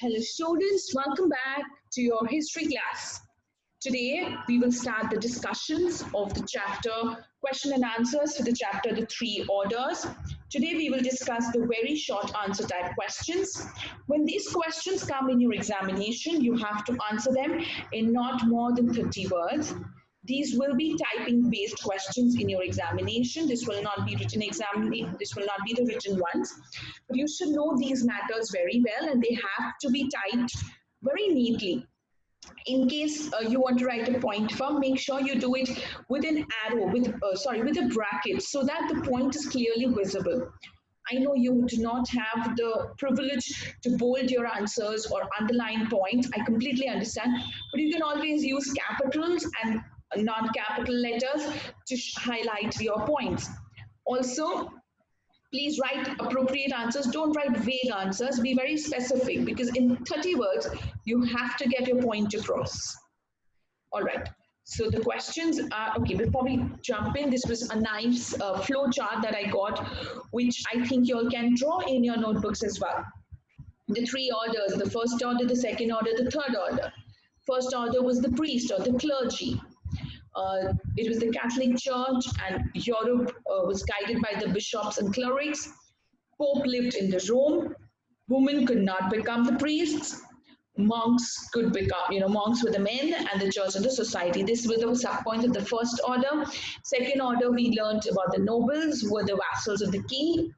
Hello students, welcome back to your history class. Today we will start the discussions of the chapter question and answers for the chapter the three orders. Today we will discuss the very short answer type questions. When these questions come in your examination, you have to answer them in not more than 30 words. These will be typing based questions in your examination. This will not be written this will not be the written ones. But you should know these matters very well and they have to be typed very neatly. In case you want to write a point form, make sure you do it with an arrow, with a bracket, so that the point is clearly visible. I know you do not have the privilege to bold your answers or underline points. I completely understand, but you can always use capitals and non-capital letters to highlight your points. Also, please write appropriate answers. Don't write vague answers. Be very specific because in 30 words, you have to get your point across. All right. So the questions are, okay, before we jump in, this was a nice flow chart that I got, which I think you all can draw in your notebooks as well. The three orders, the first order, the second order, the third order. First order was the priest or the clergy. It was the Catholic Church, and Europe was guided by the bishops and clerics. Pope lived in the Rome. Women could not become the priests. Monks could become, monks were the men, and the church and the society. This was the subpoint of the first order. Second order, we learned about the nobles who were the vassals of the king.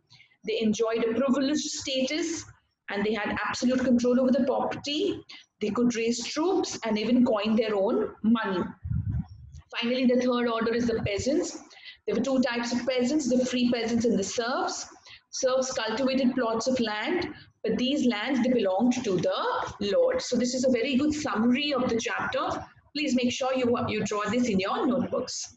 They enjoyed a privileged status and they had absolute control over the property. They could raise troops and even coin their own money. Finally, the third order is the peasants. There were two types of peasants, the free peasants and the serfs. Serfs cultivated plots of land, but these lands, they belonged to the lord. So this is a very good summary of the chapter. Please make sure you draw this in your notebooks.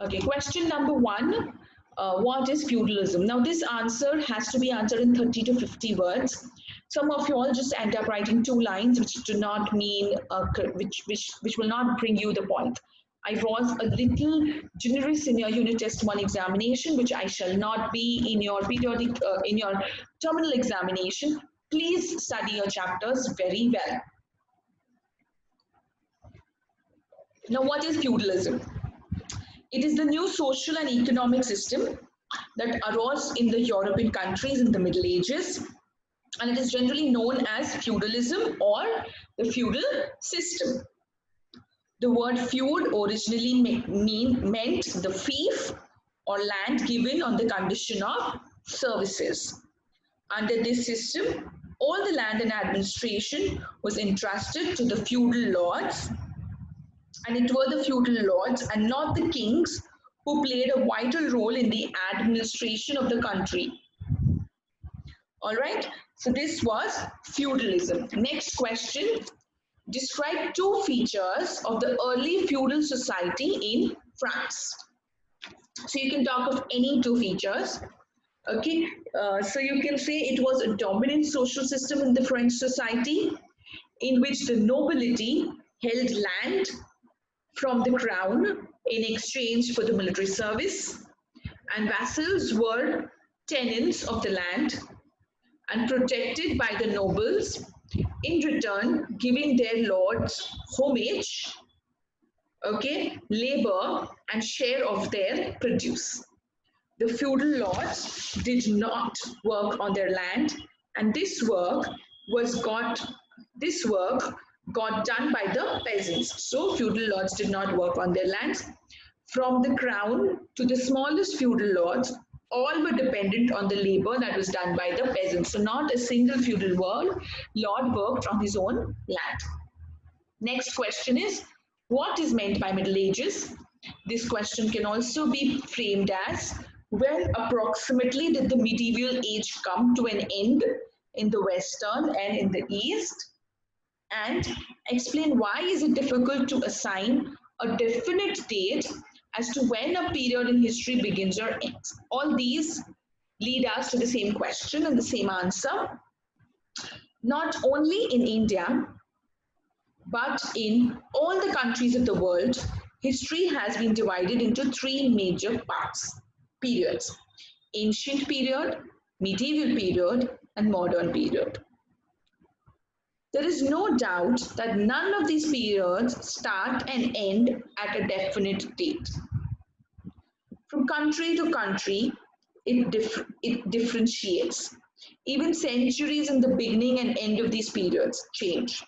Okay, question number one. What is feudalism? Now this answer has to be answered in 30 to 50 words. Some of you all just end up writing two lines which do not mean, which will not bring you the point. I was a little generous in your unit test 1 examination, which I shall not be in your periodic, in your terminal examination. Please study your chapters very well. Now what is feudalism? It is the new social and economic system that arose in the European countries in the Middle Ages, and it is generally known as feudalism or the feudal system. The word feud originally meant the fief or land given on the condition of services. Under this system, all the land and administration was entrusted to the feudal lords, and it were the feudal lords and not the kings who played a vital role in the administration of the country. All right, so this was feudalism. Next question. Describe two features of the early feudal society in France. So you can talk of any two features. Okay, so you can say it was a dominant social system in the French society in which the nobility held land from the crown in exchange for the military service, and vassals were tenants of the land and protected by the nobles, in return giving their lords homage, okay, labor and share of their produce. The feudal lords did not work on their land, and this work got done by the peasants. So feudal lords did not work on their lands. From the crown to the smallest feudal lords, all were dependent on the labor that was done by the peasants. So not a single feudal lord worked on his own land. Next question is, what is meant by Middle Ages? This question can also be framed as, when approximately did the medieval age come to an end in the Western and in the East? And explain why is it difficult to assign a definite date as to when a period in history begins or ends. All these lead us to the same question and the same answer. Not only in India, but in all the countries of the world, history has been divided into three major periods: ancient period, medieval period, and modern period. There is no doubt that none of these periods start and end at a definite date. From country to country, it differentiates. Even centuries in the beginning and end of these periods change.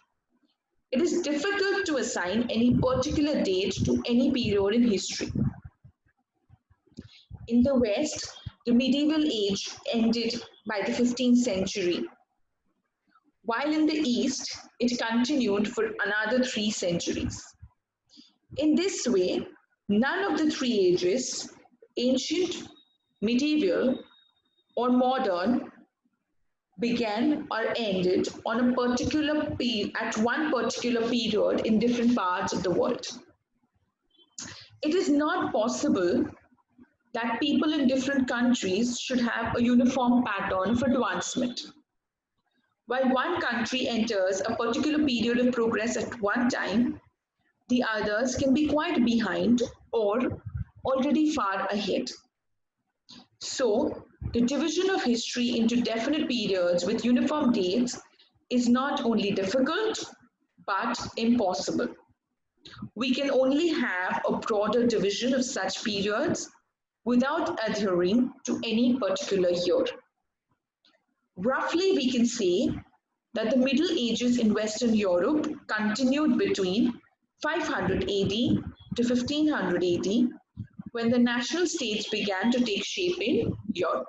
It is difficult to assign any particular date to any period in history. In the West, the medieval age ended by the 15th century, while in the East, it continued for another 3 centuries. In this way, none of the three ages, ancient, medieval, or modern, began or ended on a particular at one particular period in different parts of the world. It is not possible that people in different countries should have a uniform pattern of advancement. While one country enters a particular period of progress at one time, the others can be quite behind or already far ahead. So, the division of history into definite periods with uniform dates is not only difficult but impossible. We can only have a broader division of such periods without adhering to any particular year. Roughly, we can say that the Middle Ages in Western Europe continued between 500 AD to 1500 AD, when the national states began to take shape in Europe.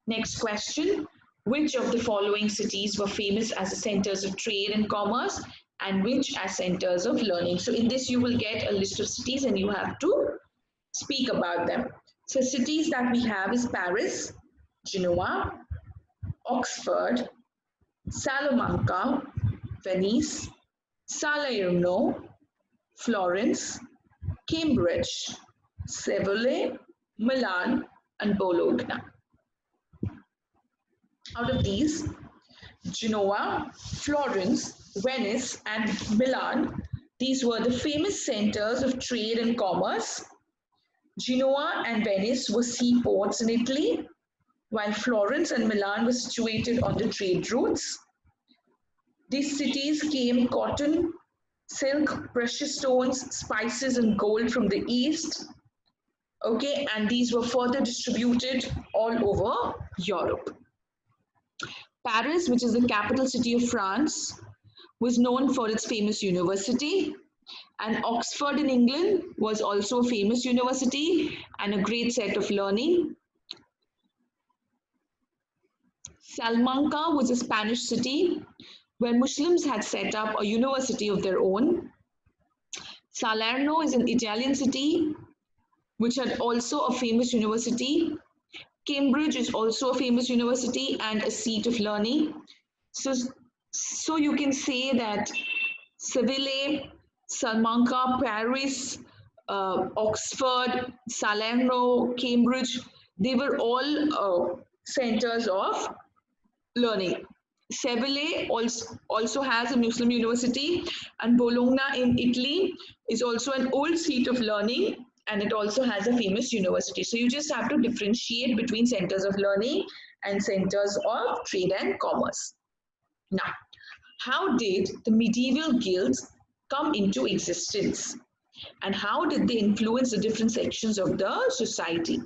Next question. Which of the following cities were famous as centers of trade and commerce, and which as centers of learning? So in this you will get a list of cities and you have to speak about them. So cities that we have is Paris, Genoa, Oxford, Salamanca, Venice, Salerno, Florence, Cambridge, Seville, Milan, and Bologna. Out of these, Genoa, Florence, Venice, and Milan, these were the famous centers of trade and commerce. Genoa and Venice were seaports in Italy, while Florence and Milan were situated on the trade routes. These cities came cotton, silk, precious stones, spices, and gold from the east. Okay, and these were further distributed all over Europe. Paris, which is the capital city of France, was known for its famous university, and Oxford in England was also a famous university and a great set of learning. Salamanca was a Spanish city where Muslims had set up a university of their own. Salerno is an Italian city which had also a famous university. Cambridge is also a famous university and a seat of learning. So you can say that Seville, Salamanca, Paris, Oxford, Salerno, Cambridge, they were all centers of learning. Seville also has a Muslim university, and Bologna in Italy is also an old seat of learning, and it also has a famous university. So you just have to differentiate between centers of learning and centers of trade and commerce. Now, how did the medieval guilds come into existence? And how did they influence the different sections of the society?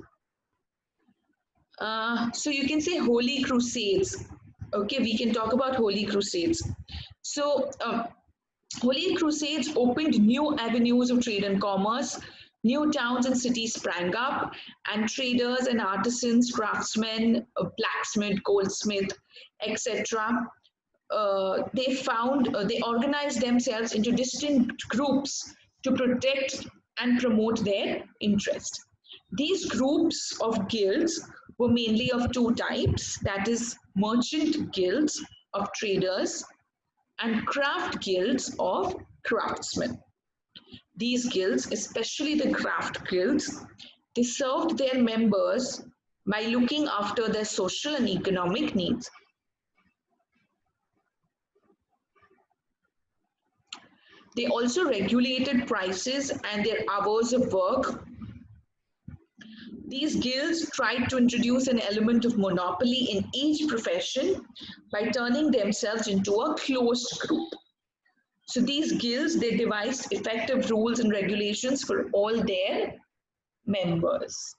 So you can say Holy Crusades. Okay, we can talk about Holy Crusades. So Holy Crusades opened new avenues of trade and commerce. New towns and cities sprang up, and traders and artisans, craftsmen, blacksmith, goldsmith, etc. They organized themselves into distinct groups to protect and promote their interest. These groups of guilds were mainly of two types, that is, merchant guilds of traders and craft guilds of craftsmen. These guilds, especially the craft guilds, they served their members by looking after their social and economic needs. They also regulated prices and their hours of work. These guilds tried to introduce an element of monopoly in each profession by turning themselves into a closed group. So these guilds, they devised effective rules and regulations for all their members.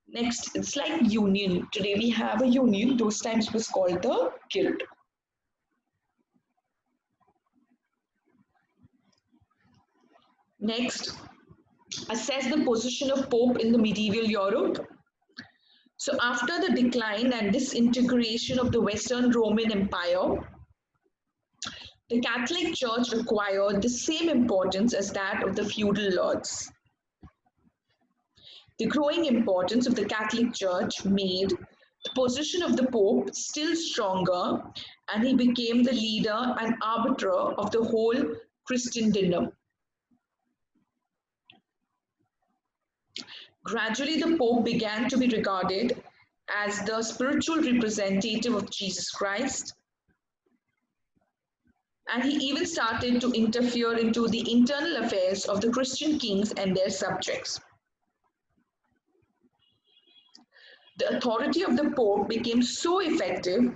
Next, it's like union. Today we have a union. Those times it was called the guild. Next, assess the position of Pope in the medieval Europe. So after the decline and disintegration of the Western Roman Empire, the Catholic Church acquired the same importance as that of the feudal lords. The growing importance of the Catholic Church made the position of the Pope still stronger, and he became the leader and arbiter of the whole Christendom. Gradually, the Pope began to be regarded as the spiritual representative of Jesus Christ, and he even started to interfere into the internal affairs of the Christian kings and their subjects. The authority of the Pope became so effective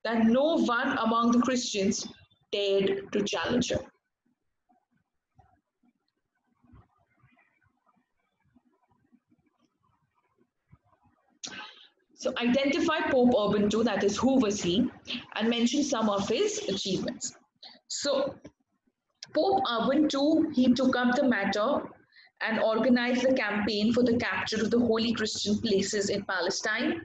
that no one among the Christians dared to challenge him. So identify Pope Urban II, that is, who was he, and mention some of his achievements. So Pope Urban II, he took up the matter and organized the campaign for the capture of the holy Christian places in Palestine.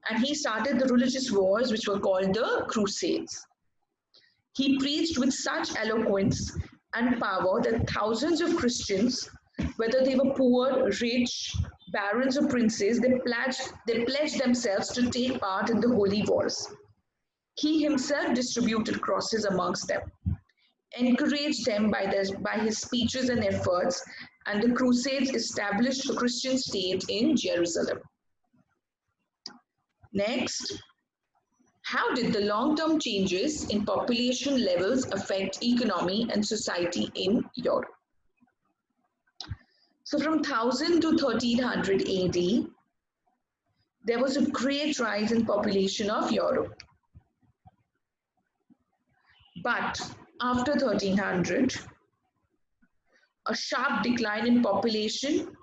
And he started the religious wars, which were called the Crusades. He preached with such eloquence and power that thousands of Christians, whether they were poor, rich, barons, or princes, they pledged themselves to take part in the holy wars. He himself distributed crosses amongst them, encouraged them by his speeches and efforts, and the Crusades established a Christian state in Jerusalem. Next, how did the long-term changes in population levels affect economy and society in Europe? So from 1000 to 1300 AD, there was a great rise in population of Europe. But after 1300, a sharp decline in population,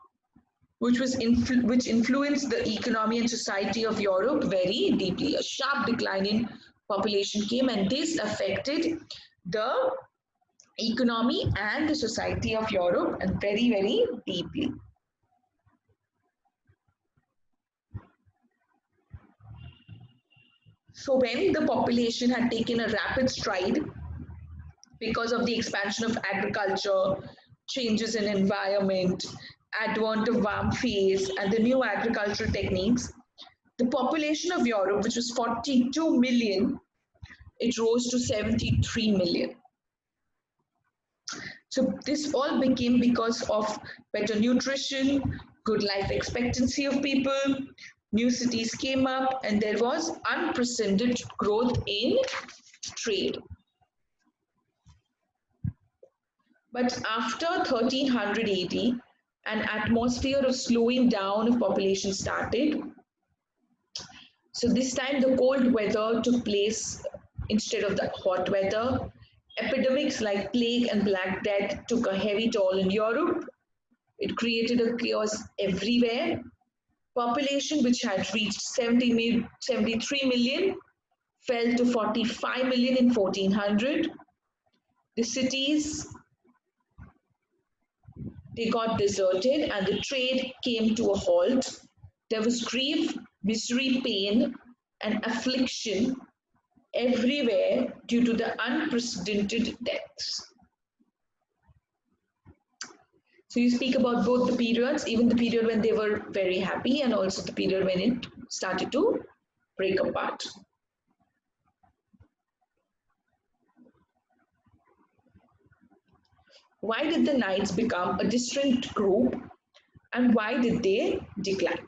which influenced the economy and society of Europe very deeply. A sharp decline in population came, and this affected the economy and the society of Europe, and very, very deeply. So when the population had taken a rapid stride because of the expansion of agriculture, changes in environment, advent of warm phase, and the new agricultural techniques, the population of Europe, which was 42 million, it rose to 73 million. So this all became because of better nutrition, good life expectancy of people, new cities came up, and there was unprecedented growth in trade. But after 1300 AD, an atmosphere of slowing down of population started. So this time the cold weather took place instead of the hot weather. Epidemics like plague and Black Death took a heavy toll in Europe. It created a chaos everywhere. Population, which had reached 73 million, fell to 45 million in 1400. The cities, they got deserted and the trade came to a halt. There was grief, misery, pain, and affliction everywhere due to the unprecedented deaths. So you speak about both the periods, even the period when they were very happy and also the period when it started to break apart. Why did the knights become a distinct group and why did they decline?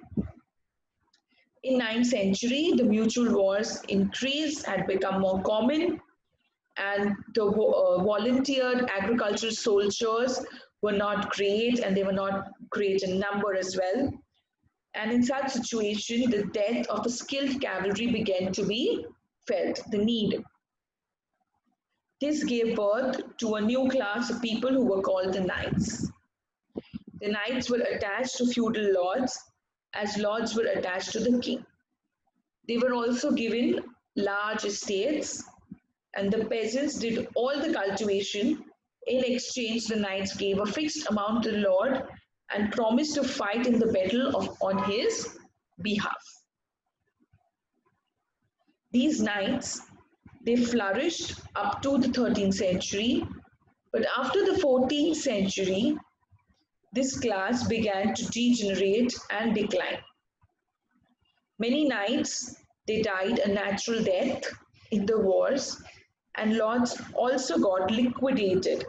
In 9th century, the mutual wars increased, had become more common, and the volunteered agricultural soldiers were not great, and they were not great in number as well. And in such situation, the death of the skilled cavalry began to be felt, the need. This gave birth to a new class of people who were called the knights. The knights were attached to feudal lords as lords were attached to the king. They were also given large estates, and the peasants did all the cultivation. In exchange, the knights gave a fixed amount to the lord and promised to fight in the battle on his behalf. These knights, they flourished up to the 13th century, but after the 14th century, this class began to degenerate and decline. Many knights, they died a natural death in the wars, and lords also got liquidated.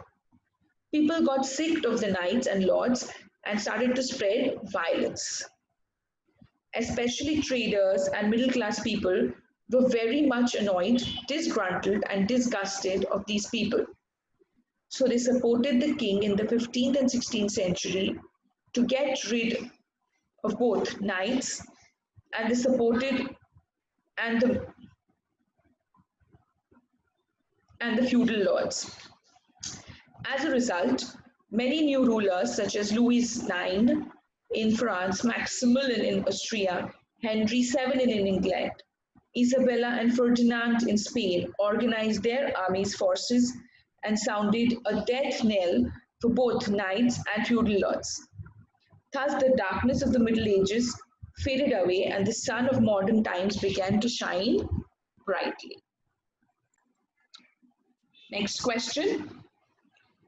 People got sick of the knights and lords and started to spread violence. Especially traders and middle class people were very much annoyed, disgruntled, and disgusted of these people. So they supported the king in the 15th and 16th century to get rid of both knights, and they supported and the feudal lords. As a result, many new rulers such as Louis IX in France, Maximilian in Austria, Henry VII in England, Isabella and Ferdinand in Spain organized their armies' forces and sounded a death knell for both knights and feudal lords. Thus, the darkness of the Middle Ages faded away and the sun of modern times began to shine brightly. Next question.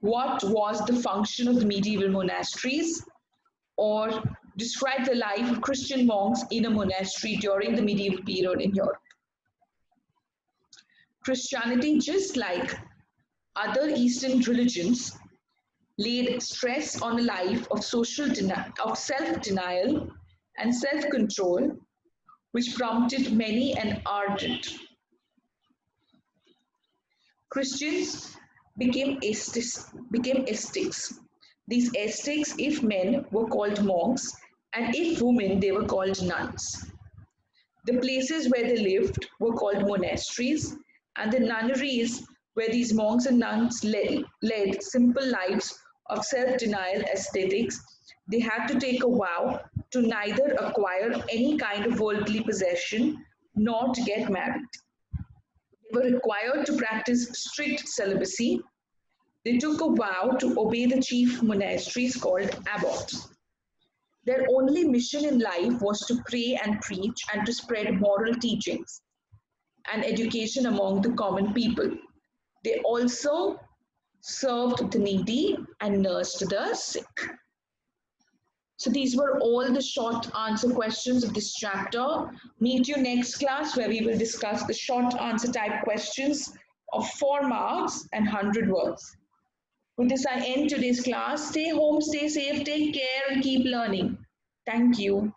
What was the function of the medieval monasteries? Or describe the life of Christian monks in a monastery during the medieval period in Europe. Christianity, just like other Eastern religions, laid stress on a life of self-denial and self-control, which prompted many an ardent. Christians became ascetics. These ascetics, if men, were called monks, and if women, they were called nuns. The places where they lived were called monasteries, and the nunneries where these monks and nuns led simple lives of self-denial aesthetics. They had to take a vow to neither acquire any kind of worldly possession nor to get married. They were required to practice strict celibacy. They took a vow to obey the chief monasteries called abbots. Their only mission in life was to pray and preach and to spread moral teachings and education among the common people. They also served the needy and nursed the sick. So these were all the short answer questions of this chapter. Meet you next class where we will discuss the short answer type questions of 4 marks and 100 words. With this, I end today's class. Stay home, stay safe, take care, and keep learning. Thank you.